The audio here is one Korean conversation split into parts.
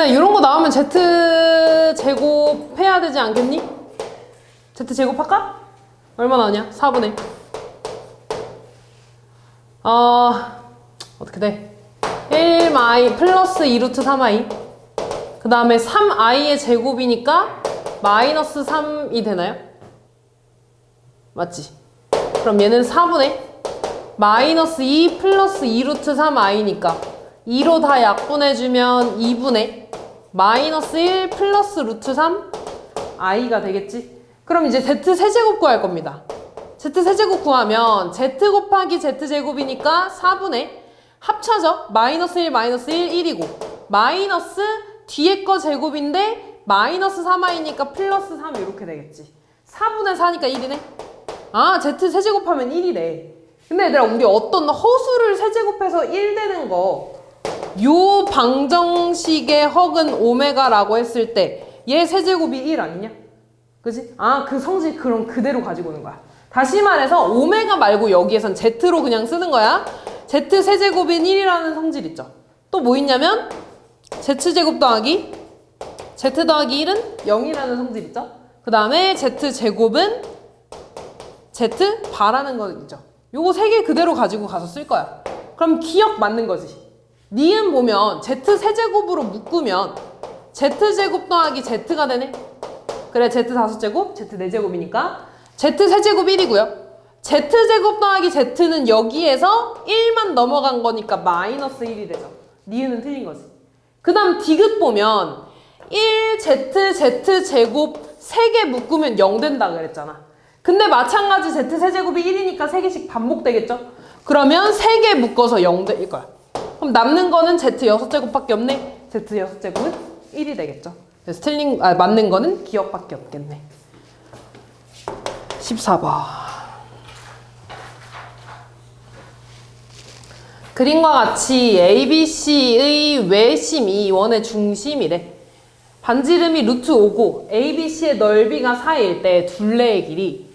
근데 이런 거 나오면 Z 제곱 해야 되지 않겠니? Z 제곱 할까? 얼마 나오냐? 4분의 어떻게 돼? 1i 플러스 2루트 3i 그 다음에 3i의 제곱이니까 마이너스 3이 되나요? 맞지? 그럼 얘는 4분의 마이너스 2 플러스 2루트 3i니까 2로 다 약분해주면 2분의 마이너스 1 플러스 루트 3 i가 되겠지? 그럼 이제 z 세제곱 구할 겁니다. z 세제곱 구하면 z 곱하기 z 제곱이니까 4분의 합차죠? 마이너스 1 마이너스 1 1이고 마이너스 뒤에 거 제곱인데 마이너스 3i니까 플러스 3 이렇게 되겠지. 4분의 4니까 1이네. 아 z 세제곱하면 1이래. 근데 얘들아 우리 어떤 허수를 세제곱해서 1 되는 거 요 방정식의 허근 오메가라고 했을 때 얘 세제곱이 1 아니냐? 그지? 아 그 성질 그럼 그대로 가지고 오는 거야. 다시 말해서 오메가 말고 여기에선 z로 그냥 쓰는 거야. z 세제곱인 1이라는 성질 있죠. 또 뭐 있냐면 z제곱 더하기 z 더하기 1은 0이라는 성질 있죠. 그 다음에 z제곱은 z 바라는 거 있죠. 요거 세 개 그대로 가지고 가서 쓸 거야. 그럼 기억 맞는 거지. 니은 보면 z 세제곱으로 묶으면 z제곱 더하기 z가 되네. 그래 z 5제곱, z 4제곱이니까 z 세제곱 1이고요. z제곱 더하기 z는 여기에서 1만 넘어간 거니까 마이너스 1이 되죠. 니은은 틀린 거지. 그 다음 디귿 보면 1z, z제곱 3개 묶으면 0 된다 그랬잖아. 근데 마찬가지 z 세제곱이 1이니까 3개씩 반복되겠죠? 그러면 3개 묶어서 0 될 거야. 그럼 남는 거는 z 6제곱밖에 없네. z 6제곱은 1이 되겠죠. 그래서 맞는 거는 기억밖에 없겠네. 14번. 그림과 같이 ABC의 외심이 원의 중심이래. 반지름이 루트 5고 ABC의 넓이가 4일 때 둘레의 길이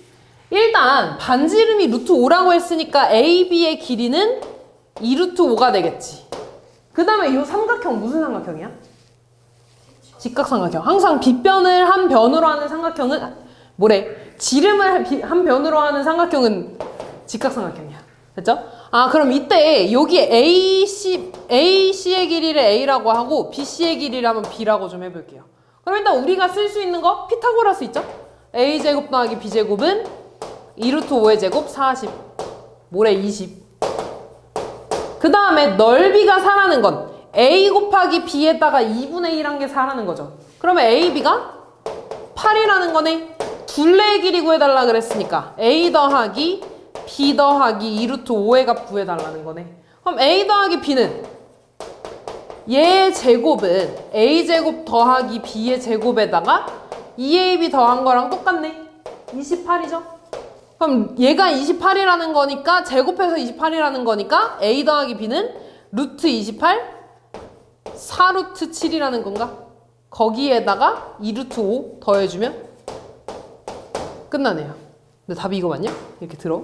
일단 반지름이 루트 5라고 했으니까 AB의 길이는 2루트 5가 되겠지. 그 다음에 이 삼각형 무슨 삼각형이야? 직각삼각형. 항상 빗변을 한 변으로 하는 삼각형은 뭐래? 지름을 한 변으로 하는 삼각형은 직각삼각형이야. 됐죠? 아 그럼 이때 여기 AC의 길이를 A라고 하고 BC의 길이를 한번 B라고 좀 해볼게요. 그럼 일단 우리가 쓸 수 있는 거 피타고라스 있죠? A제곱 더하기 B제곱은 2루트 5의 제곱 40 모래 20. 그 다음에 넓이가 4라는 건 A 곱하기 B에다가 2분의 1한 게 4라는 거죠. 그러면 AB가 8이라는 거네. 둘레의 길이 구해달라 그랬으니까 A 더하기 B 더하기 2루트 5의 값 구해달라는 거네. 그럼 A 더하기 B는 얘의 제곱은 A제곱 더하기 B의 제곱에다가 2AB 더한 거랑 똑같네. 28이죠? 그럼 얘가 28이라는 거니까 제곱해서 28이라는 거니까 A 더하기 B는 루트 28 4루트 7이라는 건가? 거기에다가 2루트 5 더해주면 끝나네요. 근데 답이 이거 맞냐? 이렇게 들어.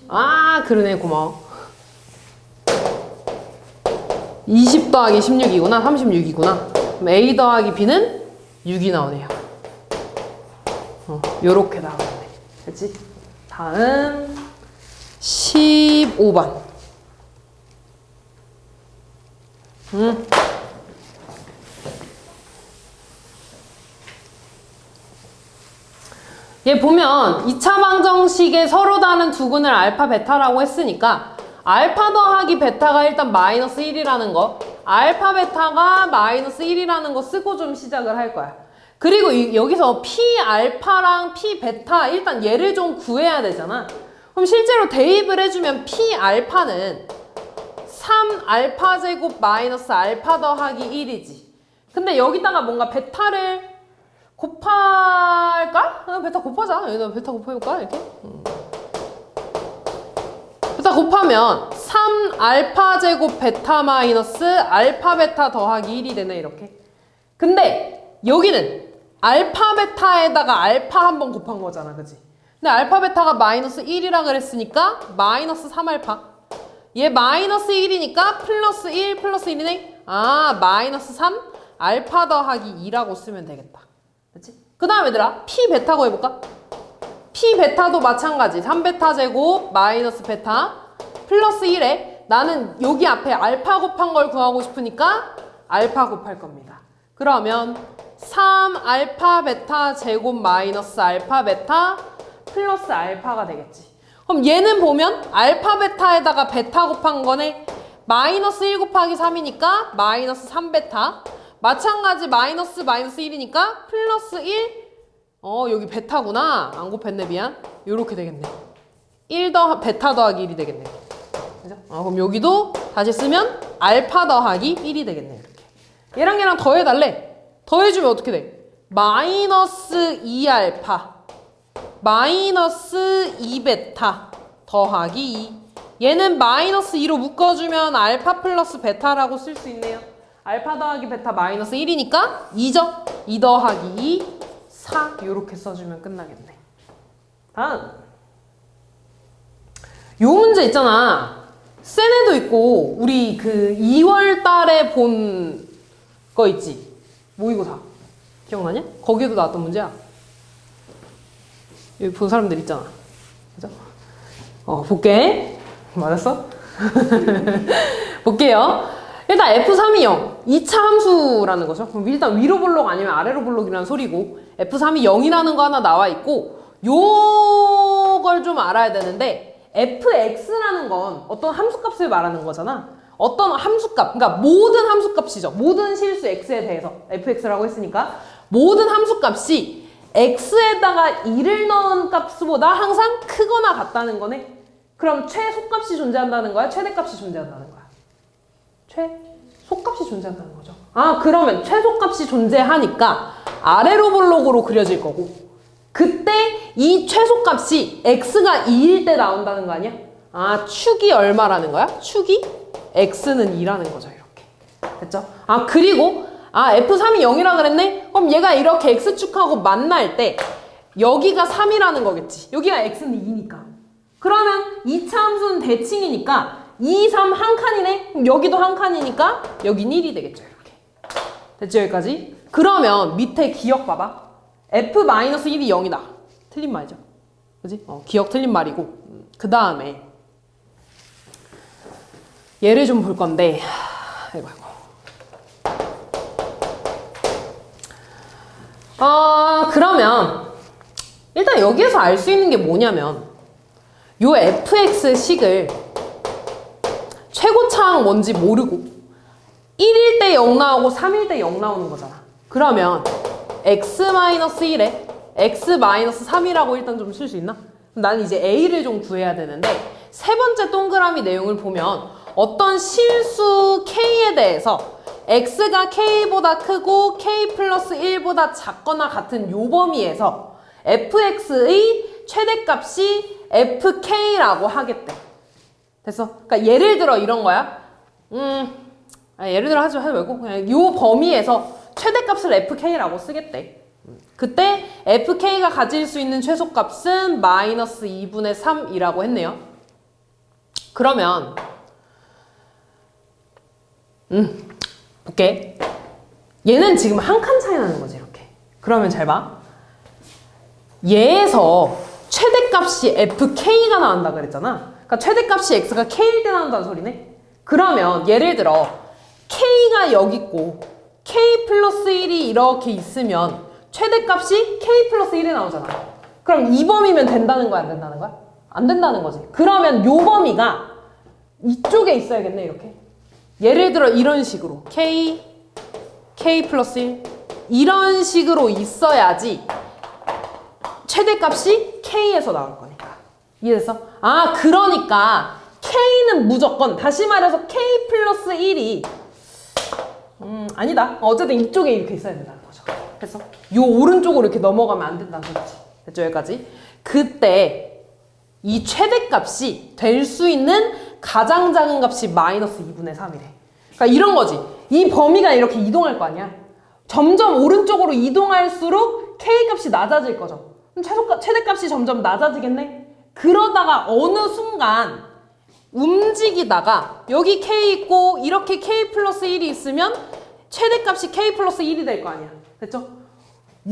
아 그러네. 고마워. 20 더하기 16이구나. 36이구나. 그럼 A 더하기 B는 6이 나오네요. 요렇게 나오네. 됐지? 다음 15번. 얘 보면 2차 방정식에 서로 다른 두 근을 알파 베타라고 했으니까 알파 더하기 베타가 일단 마이너스 1이라는 거, 알파 베타가 마이너스 1이라는 거 쓰고 좀 시작을 할 거야. 그리고 여기서 P 알파랑 P 베타 일단 얘를 좀 구해야 되잖아. 그럼 실제로 대입을 해주면 P 알파는 3 알파 제곱 마이너스 알파 더하기 1이지. 근데 여기다가 뭔가 베타를 곱할까? 베타 곱하자. 여기다 베타 곱해볼까? 이렇게. 베타 곱하면 3 알파 제곱 베타 마이너스 알파 베타 더하기 1이 되네. 이렇게. 근데 여기는 알파 베타에다가 알파 한번 곱한 거잖아. 그치? 근데 알파 베타가 마이너스 1이라 그랬으니까 마이너스 3알파. 얘 마이너스 1이니까 플러스 1 플러스 1이네. 아, 마이너스 3 알파 더하기 2라고 쓰면 되겠다. 그치? 그 다음 얘들아, P 베타고 해볼까? P 베타도 마찬가지. 3베타 제곱 마이너스 베타 플러스 1에 나는 여기 앞에 알파 곱한 걸 구하고 싶으니까 알파 곱할 겁니다. 그러면 3 알파 베타 제곱 마이너스 알파 베타 플러스 알파가 되겠지. 그럼 얘는 보면 알파 베타에다가 베타 곱한 거네. 마이너스 1 곱하기 3이니까 마이너스 3베타. 마찬가지 마이너스 1이니까 플러스 1. 여기 베타구나. 안 곱했네, 미안. 요렇게 되겠네. 1 더 베타 더하기 1이 되겠네. 그죠? 그럼 여기도 다시 쓰면 알파 더하기 1이 되겠네. 이렇게. 얘랑 더해달래. 더해주면 어떻게 돼? 마이너스 2알파 마이너스 2베타 더하기 2. 얘는 마이너스 2로 묶어주면 알파 플러스 베타라고 쓸 수 있네요. 알파 더하기 베타 마이너스 1이니까 2죠? 2 더하기 2, 4 이렇게 써주면 끝나겠네. 다음 요 문제 있잖아. 센 애도 있고 우리 그 2월 달에 본 거 있지? 모의고사 기억나냐? 거기에도 나왔던 문제야. 여기 본 사람들 있잖아. 그죠? 볼게. 맞았어? 볼게요. 일단 F3이 0. 2차 함수라는 거죠. 그럼 일단 위로 볼록 아니면 아래로 볼록이라는 소리고 F3이 0이라는 거 하나 나와 있고 요걸 좀 알아야 되는데 fx라는 건 어떤 함수값을 말하는 거잖아. 어떤 함수값, 그러니까 모든 함수값이죠. 모든 실수 x에 대해서 fx라고 했으니까 모든 함수값이 x에다가 2를 넣은 값보다 항상 크거나 같다는 거네. 그럼 최소값이 존재한다는 거야? 최대값이 존재한다는 거야? 최소값이 존재한다는 거죠. 아, 그러면 최소값이 존재하니까 아래로 볼록으로 그려질 거고 그때 이 최소값이 x가 2일 때 나온다는 거 아니야? 아, 축이 얼마라는 거야? 축이 x는 2라는 거죠. 이렇게. 됐죠? 아, 그리고 F3이 0이라 그랬네? 그럼 얘가 이렇게 x축하고 만날 때 여기가 3이라는 거겠지. 여기가 x는 2니까. 그러면 2차 함수는 대칭이니까 2, 3 한 칸이네? 그럼 여기도 한 칸이니까 여긴 1이 되겠죠. 이렇게. 됐죠? 여기까지? 그러면 밑에 기억 봐봐. F-1이 0이다. 틀린 말이죠. 그지? 기억 틀린 말이고. 그 다음에 얘를 좀 볼 건데 아이고. 그러면 일단 여기에서 알 수 있는 게 뭐냐면 요 fx식을 최고차항 뭔지 모르고 1일 때 0 나오고 3일 때 0 나오는 거잖아. 그러면 x-1에 x-3이라고 일단 좀 쓸 수 있나? 나는 이제 a를 좀 구해야 되는데 세 번째 동그라미 내용을 보면 어떤 실수 k에 대해서 x가 k보다 크고 k 플러스 1보다 작거나 같은 요 범위에서 fx의 최대값이 fk라고 하겠대. 됐어? 그러니까 예를 들어 이런 거야. 예를 들어 하지 말고 그냥 요 범위에서 최대값을 fk라고 쓰겠대. 그때 fk가 가질 수 있는 최소값은 마이너스 2분의 3이라고 했네요. 그러면 볼게. 얘는 지금 한 칸 차이 나는 거지. 이렇게. 그러면 잘 봐. 얘에서 최대값이 fk가 나온다 그랬잖아. 그러니까 최대값이 x가 k일 때 나온다는 소리네. 그러면 예를 들어 k가 여기 있고 k 플러스 1이 이렇게 있으면 최대값이 k 플러스 1이 나오잖아. 그럼 이 범위면 된다는 거야? 안 된다는 거야? 안 된다는 거지. 그러면 요 범위가 이쪽에 있어야겠네. 이렇게. 예를 들어 이런 식으로 k 플러스 1 이런 식으로 있어야지 최대값이 k에서 나올 거니까. 이해됐어? 아, 그러니까 k는 무조건 다시 말해서 k 플러스 1이 아니다. 어쨌든 이쪽에 이렇게 있어야 된다는 거죠. 그래서 요 오른쪽으로 이렇게 넘어가면 안 된다는 소리지. 됐죠? 여기까지. 그때 이 최대값이 될 수 있는 가장 작은 값이 마이너스 2분의 3이래. 그러니까 이런 거지. 이 범위가 이렇게 이동할 거 아니야. 점점 오른쪽으로 이동할수록 K값이 낮아질 거죠. 그럼 최대값이 점점 낮아지겠네? 그러다가 어느 순간 움직이다가 여기 k 있고 이렇게 k 플러스 1이 있으면 최대값이 k 플러스 1이 될 거 아니야. 됐죠?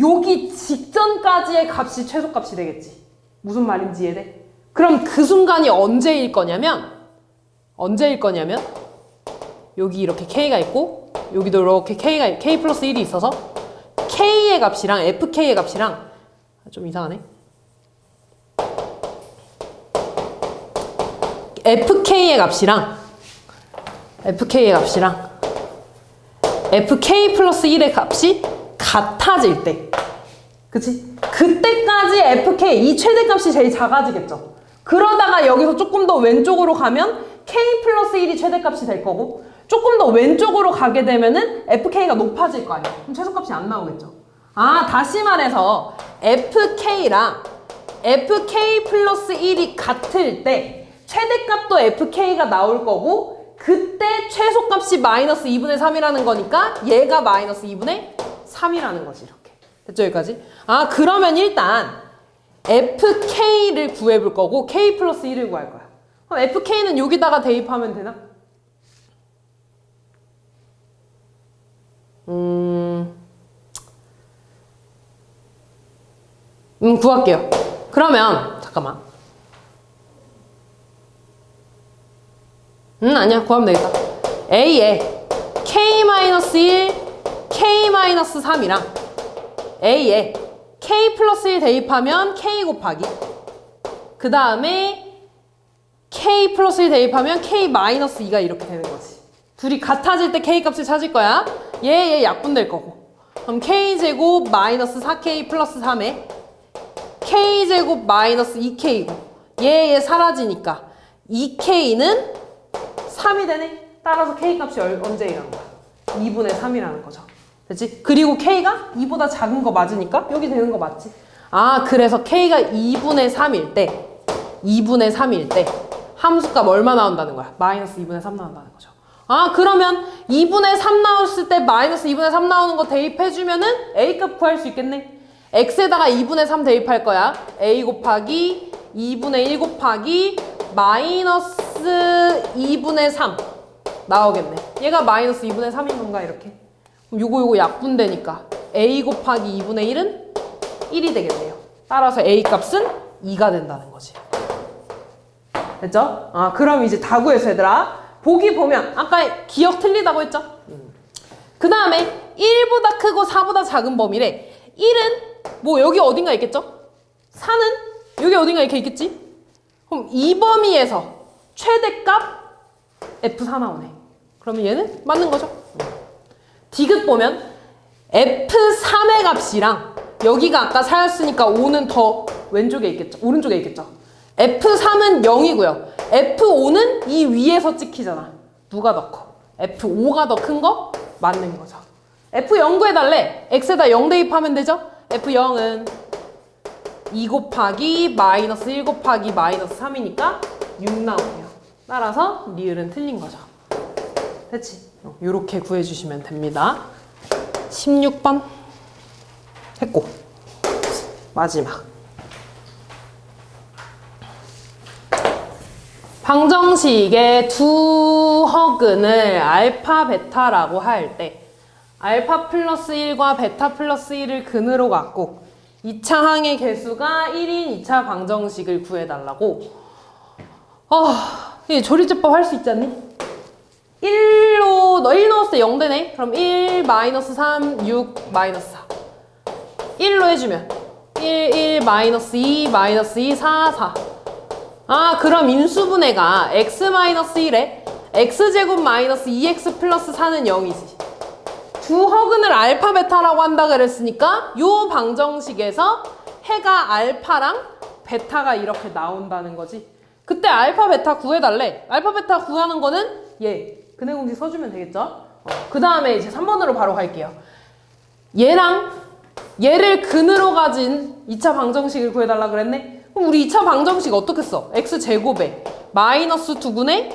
여기 직전까지의 값이 최소값이 되겠지. 무슨 말인지 이해돼? 그럼 그 순간이 언제일 거냐면 여기 이렇게 k가 있고 여기도 이렇게 k 플러스 1이 있어서 k의 값이랑 fk의 값이랑 좀 이상하네. fk의 값이랑 fk 플러스 1의 값이 같아질 때, 그치? 그때까지 fk, 이 최대값이 제일 작아지겠죠. 그러다가 여기서 조금 더 왼쪽으로 가면 k 플러스 1이 최대값이 될 거고, 조금 더 왼쪽으로 가게 되면은 fk가 높아질 거 아니야. 그럼 최소값이 안 나오겠죠. 아, 다시 말해서 fk랑 fk 플러스 1이 같을 때 최대값도 fk가 나올 거고, 그때 최소값이 마이너스 2분의 3이라는 거니까 얘가 마이너스 2분의 3이라는 거지. 이렇게 됐죠? 여기까지? 아, 그러면 일단 fk를 구해볼 거고 k 플러스 1을 구할 거야. 그럼 fk는 여기다가 대입하면 되나? 구할게요. 그러면 잠깐만. 아니야. 구하면 되겠다. A에 K-1, K-3이랑 A에 K 플러스 1 대입하면 K 곱하기, 그 다음에 K 플러스 1 대입하면 K 마이너스 2가 이렇게 되는 거지. 둘이 같아질 때 K 값을 찾을 거야. 얘 약분될 거고. 그럼 K제곱 마이너스 4K 플러스 3에 K제곱 마이너스 2K고 얘 사라지니까 2K는 3이 되네. 따라서 K 값이 언제 일어난 거야? 2분의 3이라는 거죠. 됐지? 그리고 K가 2보다 작은 거 맞으니까 여기 되는 거 맞지? 아, 그래서 K가 2분의 3일 때 함수값 얼마 나온다는 거야? 마이너스 2분의 3 나온다는 거죠. 아, 그러면 2분의 3 나왔을 때 마이너스 2분의 3 나오는 거 대입해주면은 A값 구할 수 있겠네? X에다가 2분의 3 대입할 거야. A 곱하기 2분의 1 곱하기 마이너스 2분의 3 나오겠네. 얘가 마이너스 2분의 3인 건가 이렇게. 요거 약분되니까 A 곱하기 2분의 1은 1이 되겠네요. 따라서 A 값은 2가 된다는 거지. 됐죠? 아, 그럼 이제 다 구했어 얘들아. 보기 보면 아까 기억 틀리다고 했죠? 그 다음에 1보다 크고 4보다 작은 범위래. 1은 뭐 여기 어딘가 있겠죠? 4는 여기 어딘가 이렇게 있겠지? 그럼 이 범위에서 최대값 F4 나오네. 그러면 얘는 맞는 거죠? 디귿 보면 F3의 값이랑 여기가 아까 4였으니까 5는 더 왼쪽에 있겠죠? 오른쪽에 있겠죠? F3은 0이고요. F5는 이 위에서 찍히잖아. 누가 더 커? F5가 더 큰 거? 맞는 거죠. F0 구해달래. X에다 0 대입하면 되죠? F0은 2 곱하기 마이너스 1 곱하기 마이너스 3이니까 6 나오네요. 따라서 리을은 틀린 거죠. 됐지? 요렇게 구해주시면 됩니다. 16번 했고 마지막 방정식의 두 허근을 알파 베타라고 할 때 알파 플러스 1과 베타 플러스 1을 근으로 갖고 2차 항의 개수가 1인 2차 방정식을 구해달라고. 이 조리제법 할 수 있지 않니? 1 넣었을 때 0 되네? 그럼 1, 마이너스 3, 6, 마이너스 4. 1로 해주면 1, 마이너스 2, 마이너스 2, 4, 4. 아, 그럼 인수분해가 x 마이너스 1에 x제곱 마이너스 2x 플러스 4는 0이지. 두 허근을 알파 베타라고 한다 그랬으니까 요 방정식에서 해가 알파랑 베타가 이렇게 나온다는 거지. 그때 알파 베타 구해달래. 알파 베타 구하는 거는 얘 근해 공식 써주면 되겠죠? 그 다음에 이제 3번으로 바로 갈게요. 얘랑 얘를 근으로 가진 2차 방정식을 구해달라 그랬네? 그럼 우리 2차 방정식 어떻게 써? x제곱에 마이너스 2분의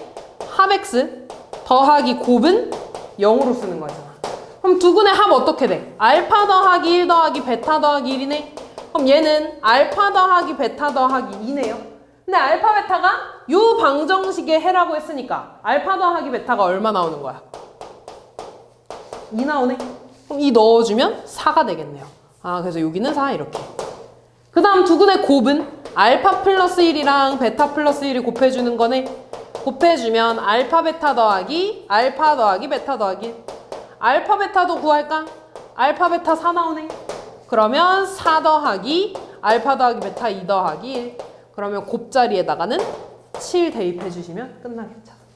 합 x 더하기 곱은 0으로 쓰는 거잖아. 그럼 2분의 합 어떻게 돼? 알파 더하기 1 더하기 베타 더하기 1이네? 그럼 얘는 알파 더하기 베타 더하기 2네요. 근데 알파 베타가 요 방정식에 해라고 했으니까 알파 더하기 베타가 얼마 나오는 거야? 2 나오네. 그럼 2 넣어주면 4가 되겠네요. 아, 그래서 여기는 4 이렇게. 그 다음 두근의 곱은 알파 플러스 1이랑 베타 플러스 1이 곱해주는 거네. 곱해주면 알파 베타 더하기 베타 더하기 알파 베타도 구할까? 알파 베타 4 나오네. 그러면 4 더하기 알파 더하기 베타 2 더하기 1. 그러면 곱자리에다가는 7 대입해 주시면 끝나겠죠.